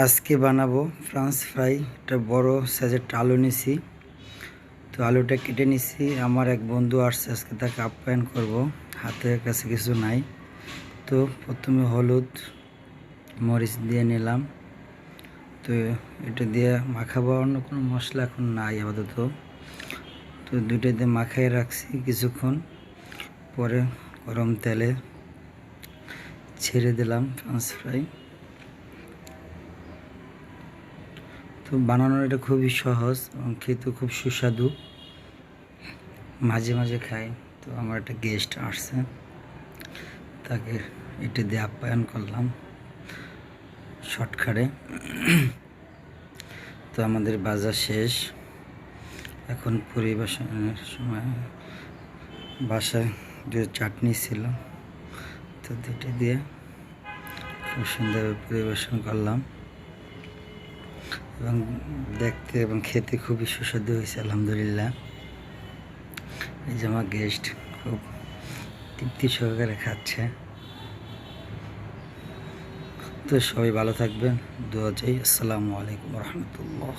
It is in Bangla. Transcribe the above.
আজকে বানাবো ফ্রান্স ফ্রাই। একটা বড় সাইজের আলু নিছি, তো আলুটা কেটে নিছি। আমার এক বন্ধু আসছে, আজকে তাকে আপ্যায়ন করব, হাতের কাছে কিছু নাই। তো প্রথমে হলুদ মরিচ দিয়ে নিলাম। তো এটা দিয়ে মাখাবো, অন্য কোনো মশলা এখন নাই আপাতত। তো দুইটা দিয়ে মাখাই রাখছি কিছুক্ষণ, পরে গরম তেলে ছেড়ে দিলাম ফ্রান্স ফ্রাই। তো বানানোর এটা খুবই সহজ এবং খেতে খুব সুস্বাদু, মাঝে মাঝে খাই। তো আমার একটা গেস্ট আসছে, তাকে এটা দিয়ে আপ্যায়ন করলাম শর্টকাটে। তো আমাদের বাজার শেষ, এখন পরিবেশনের সময়। বাসায় যে চাটনি ছিল, তো দুটো দিয়ে খুব সুন্দরভাবে পরিবেশন করলাম এবং দেখতে এবং খেতে খুবই সুস্বাদু হয়েছে, আলহামদুলিল্লাহ। এই যে আমার গেস্ট খুব তৃপ্তি সহকারে খাচ্ছে। তো সবাই ভালো থাকবেন, দোয়া চাই। আসসালামু আলাইকুম রহমতুল্লাহ।